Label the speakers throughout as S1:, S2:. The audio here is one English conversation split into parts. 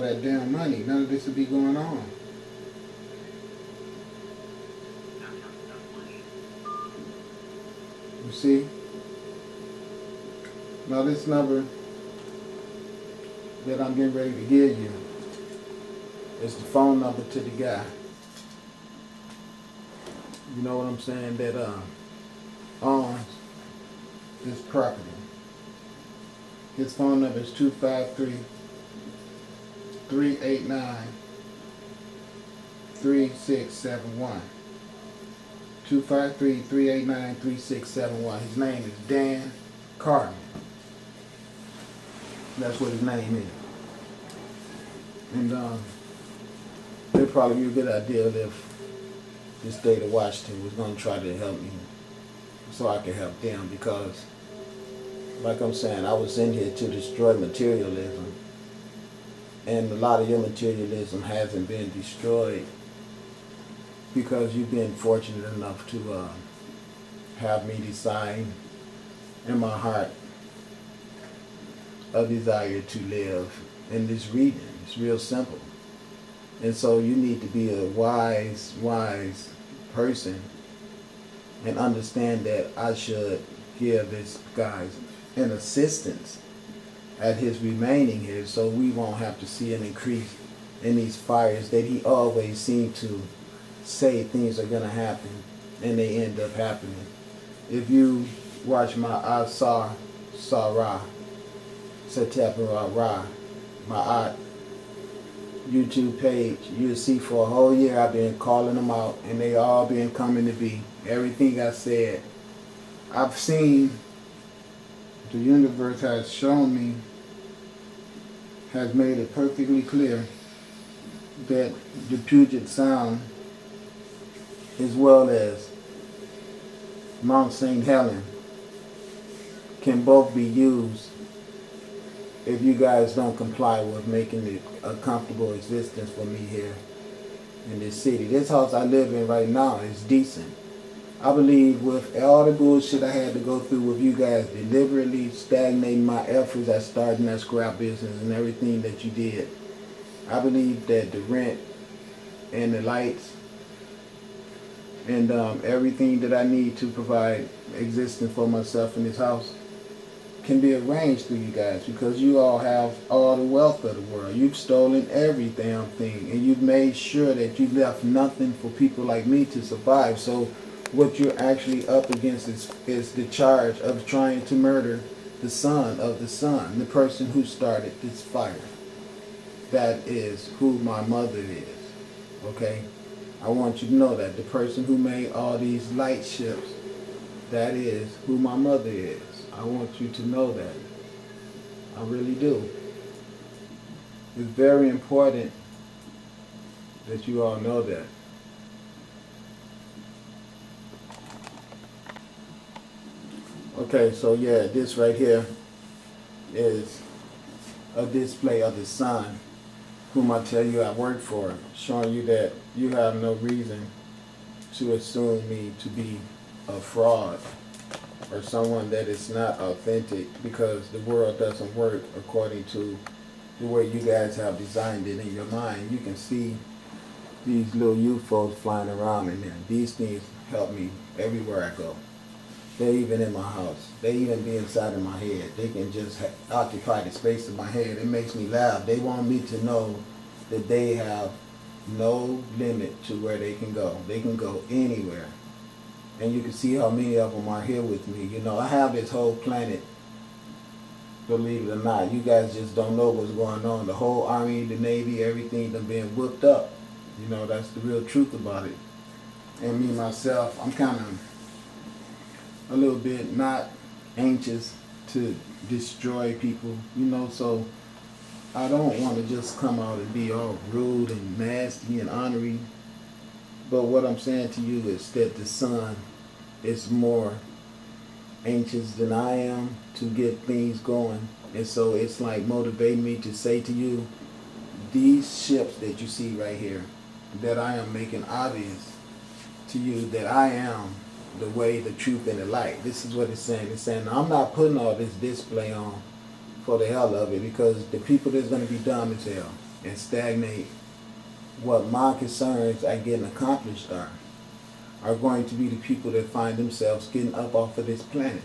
S1: that damn money, none of this would be going on. You see? Now this number that I'm getting ready to give you is the phone number to the guy. You know what I'm saying? That owns this property. His phone number is 253-389-3671. 253-389-3671. His name is Dan Carter. That's what his name is. And it'd probably be a good idea if the state of Washington was going to try to help me so I could help them, because like I'm saying, I was in here to destroy materialism, and a lot of your materialism hasn't been destroyed because you've been fortunate enough to have me decide in my heart a desire to live in this region. It's real simple. And so you need to be a wise person and understand that I should give this guy an assistance at his remaining here, so we won't have to see an increase in these fires that he always seemed to say things are going to happen, and they end up happening. If you watch my Asars, my YouTube page, you'll see for a whole year I've been calling them out, and they all been coming to be. Everything I said, I've seen, the universe has shown me, has made it perfectly clear that the Puget Sound, as well as Mount St. Helens, can both be used if you guys don't comply with making it a comfortable existence for me here in this city. This house I live in right now is decent. I believe with all the bullshit I had to go through with you guys deliberately stagnating my efforts at starting that scrap business and everything that you did, I believe that the rent and the lights and everything that I need to provide existence for myself in this house can be arranged through you guys, because you all have all the wealth of the world. You've stolen every damn thing, and you've made sure that you left nothing for people like me to survive. So what you're actually up against is the charge of trying to murder the son of the son, the person who started this fire. That is who my mother is, okay? I want you to know that the person who made all these light ships, that is who my mother is. I want you to know that. I really do. It's very important that you all know that. Okay, so yeah, this right here is a display of the sun, whom I tell you I work for, showing you that you have no reason to assume me to be a fraud or someone that is not authentic, because the world doesn't work according to the way you guys have designed it in your mind. You can see these little UFOs flying around in there. These things help me everywhere I go. They're even in my house. They even be inside of my head. They can just occupy the space of my head. It makes me laugh. They want me to know that they have no limit to where they can go. They can go anywhere. And you can see how many of them are here with me. You know, I have this whole planet, believe it or not. You guys just don't know what's going on. The whole Army, the Navy, everything done been whooped up. You know, that's the real truth about it. And me, myself, I'm kind of a little bit not anxious to destroy people, you know, so I don't want to just come out and be all rude and nasty and ornery. But what I'm saying to you is that the sun is more anxious than I am to get things going. And so it's like motivating me to say to you, these ships that you see right here, that I am making obvious to you that I am the way, the truth, and the light. This is what it's saying. It's saying, I'm not putting all this display on for the hell of it, because the people that's going to be dumb as hell. and stagnate what my concerns are getting accomplished are going to be the people that find themselves getting up off of this planet.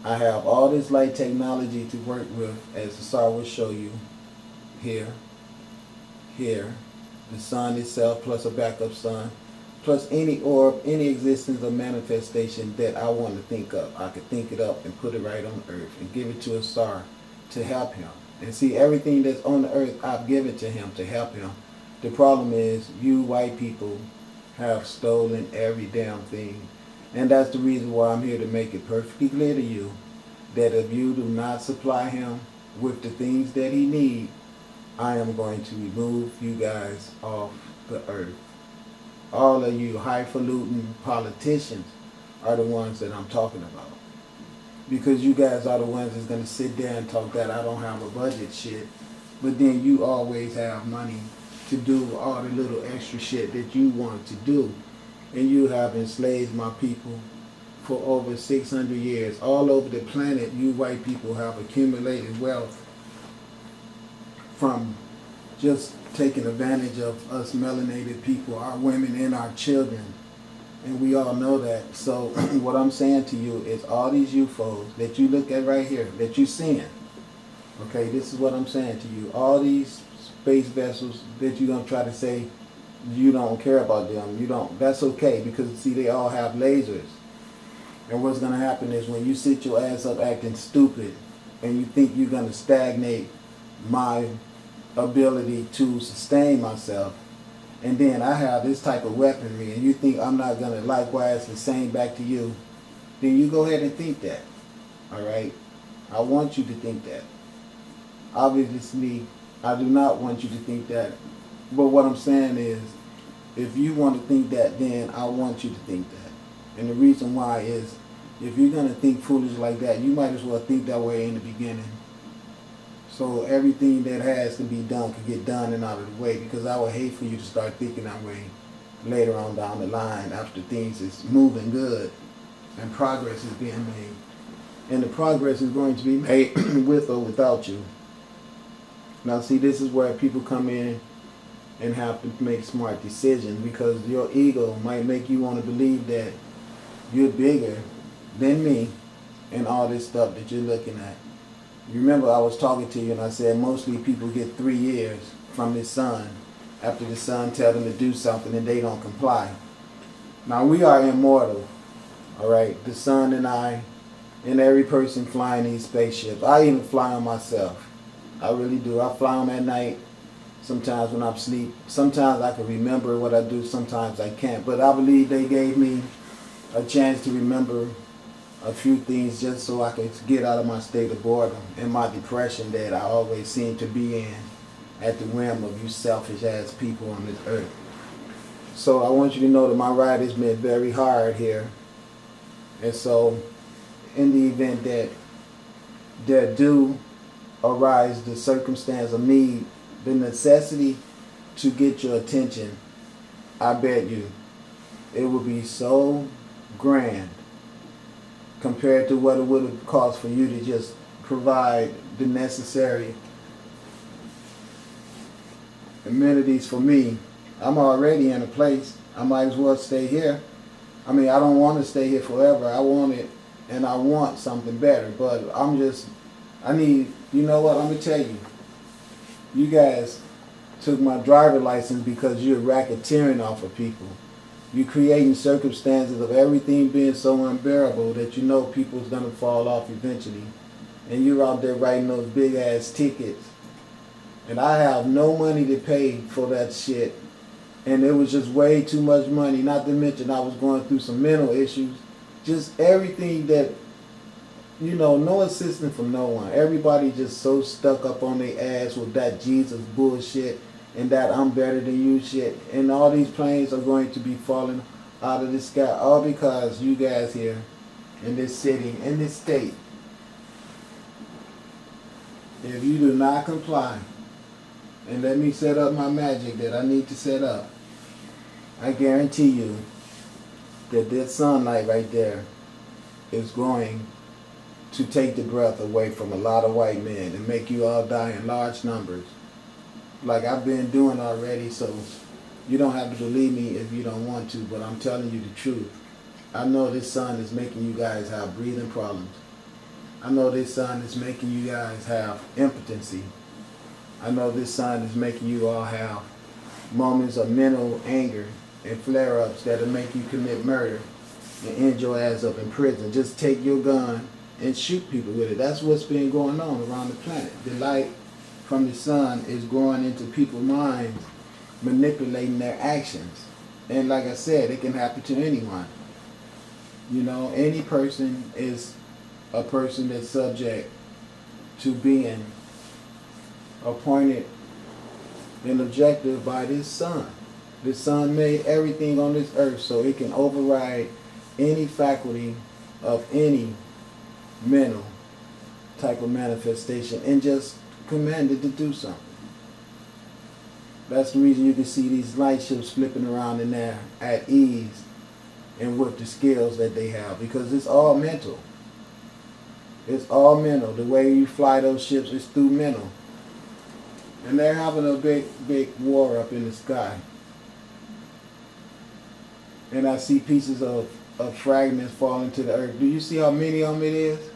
S1: I have all this light technology to work with, as the Asars will show you, here, the sun itself plus a backup sun, plus any orb, any existence or manifestation that I want to think up. I could think it up and put it right on earth and give it to a Asars to help him. And see, everything that's on the earth, I've given to him to help him. The problem is, you white people have stolen every damn thing. And that's the reason why I'm here, to make it perfectly clear to you that if you do not supply him with the things that he needs, I am going to remove you guys off the earth. All of you highfalutin politicians are the ones that I'm talking about. Because you guys are the ones that's going to sit there and talk that I don't have a budget shit. But then you always have money to do all the little extra shit that you want to do. And you have enslaved my people for over 600 years. All over the planet, you white people have accumulated wealth from just taking advantage of us melanated people, our women and our children. And we all know that. So what I'm saying to you is, all these UFOs that you look at right here, that you're seeing, okay, this is what I'm saying to you. All these space vessels that you're going to try to say you don't care about them, you don't, that's okay, because see, they all have lasers. And what's going to happen is, when you sit your ass up acting stupid and you think you're going to stagnate my ability to sustain myself, and then I have this type of weaponry, and you think I'm not going to likewise the same back to you, then you go ahead and think that. Alright? I want you to think that. Obviously, I do not want you to think that. But what I'm saying is, if you want to think that, then I want you to think that. And the reason why is, if you're going to think foolish like that, you might as well think that way in the beginning. So everything that has to be done could get done and out of the way, because I would hate for you to start thinking that way later on down the line, after things is moving good and progress is being made. And the progress is going to be made with or without you. Now see, this is where people come in and have to make smart decisions, because your ego might make you want to believe that you're bigger than me and all this stuff that you're looking at. You remember I was talking to you and I said mostly people get 3 years from the sun after the sun tells them to do something and they don't comply. Now we are immortal, alright? The sun and I and every person flying these spaceships. I even fly them myself. I really do. I fly them at night, sometimes when I'm asleep. Sometimes I can remember what I do, sometimes I can't. But I believe they gave me a chance to remember a few things just so I could get out of my state of boredom and my depression that I always seem to be in at the whim of you selfish ass people on this earth. So I want you to know that my ride has been very hard here. And so in the event that there do arise the circumstance of need, the necessity to get your attention, I bet you it would be so grand compared to what it would have cost for you to just provide the necessary amenities for me. I'm already in a place. I might as well stay here. I mean, I don't want to stay here forever. I want it, and I want something better. But I need, you know what, I'm going to tell you. You guys took my driver license because you're racketeering off of people. You're creating circumstances of everything being so unbearable that you know people's going to fall off eventually. And you're out there writing those big ass tickets. And I have no money to pay for that shit. And it was just way too much money. Not to mention I was going through some mental issues. Just everything that, you know, no assistance from no one. Everybody just so stuck up on their ass with that Jesus bullshit. And that I'm better than you shit. And all these planes are going to be falling out of the sky. All because you guys here in this city, in this state, if you do not comply and let me set up my magic that I need to set up, I guarantee you that this sunlight right there is going to take the breath away from a lot of white men and make you all die in large numbers. like I've been doing already, so you don't have to believe me if you don't want to, but I'm telling you the truth. I know this sun is making you guys have breathing problems. I know this sun is making you guys have impotency. I know this sun is making you all have moments of mental anger and flare-ups that'll make you commit murder and end your ass up in prison. Just take your gun and shoot people with it. That's what's been going on around the planet. The light from the sun is going into people's minds, manipulating their actions. And like I said, it can happen to anyone. You know, any person is a person that's subject to being appointed an objective by this sun. This sun made everything on this earth so it can override any faculty of any mental type of manifestation and just command it to do something. That's the reason you can see these light ships flipping around in there at ease and with the skills that they have, because it's all mental. It's all mental. The way you fly those ships is through mental. And they're having a big war up in the sky. And I see pieces of fragments falling to the earth. Do you see how many of them it is?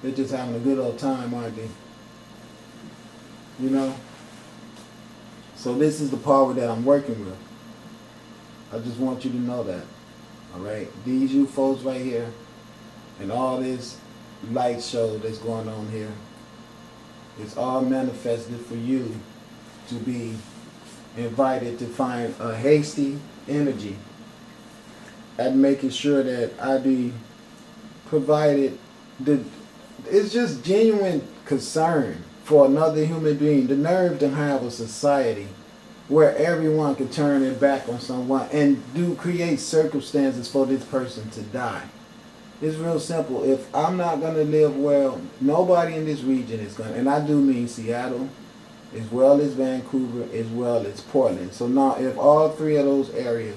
S1: They're just having a good old time, aren't they? You know? So this is the power that I'm working with. I just want you to know that. Alright? These you folks right here and all this light show that's going on here, it's all manifested for you to be invited to find a hasty energy at making sure that I be provided it's just genuine concern for another human being. The nerve to have a society where everyone can turn their back on someone and create circumstances for this person to die. It's real simple. If I'm not going to live well, nobody in this region is going to. And I do mean Seattle, as well as Vancouver, as well as Portland. So now if all three of those areas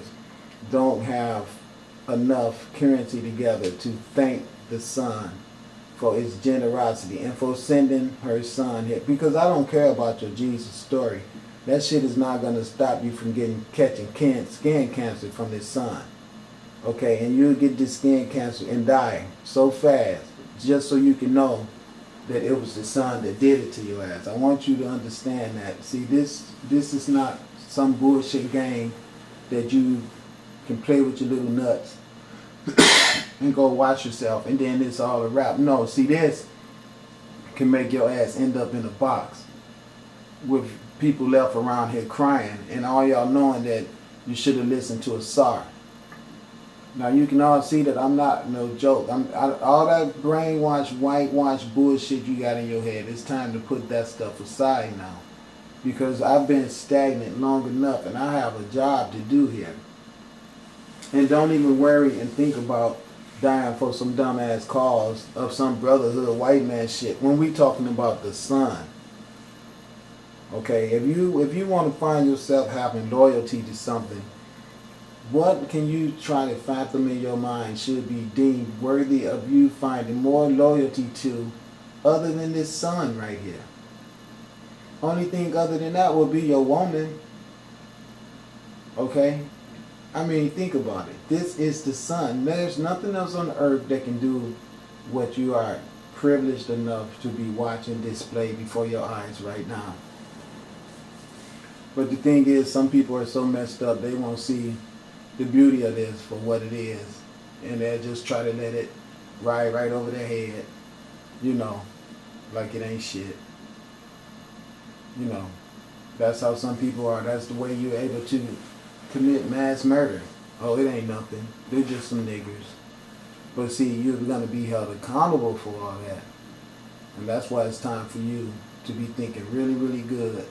S1: don't have enough currency together to thank the sun for its generosity and for sending her son here, because I don't care about your Jesus story. That shit is not going to stop you from catching skin cancer from this sun. Okay, and you'll get this skin cancer and die so fast, just so you can know that it was the sun that did it to your ass. I want you to understand that. See, this is not some bullshit game that you can play with your little nuts and go watch yourself and then it's all a wrap. No, see, this can make your ass end up in a box with people left around here crying and all y'all knowing that you should have listened to Asars. Now you can all see that I'm not no joke. All that brainwash, whitewash bullshit you got in your head, it's time to put that stuff aside now. Because I've been stagnant long enough and I have a job to do here. And don't even worry and think about dying for some dumbass cause of some brotherhood white man shit when we talking about the sun. Okay, if you want to find yourself having loyalty to something, what can you try to fathom in your mind should be deemed worthy of you finding more loyalty to other than this sun right here? Only thing other than that will be your woman. Okay? I mean, think about it. This is the sun. There's nothing else on earth that can do what you are privileged enough to be watching displayed before your eyes right now. But the thing is, some people are so messed up, they won't see the beauty of this for what it is. And they'll just try to let it ride right over their head, you know, like it ain't shit. You know, that's how some people are. That's the way you're able to commit mass murder. Oh, it ain't nothing. They're just some niggers. But see, you're going to be held accountable for all that. And that's why it's time for you to be thinking really, really good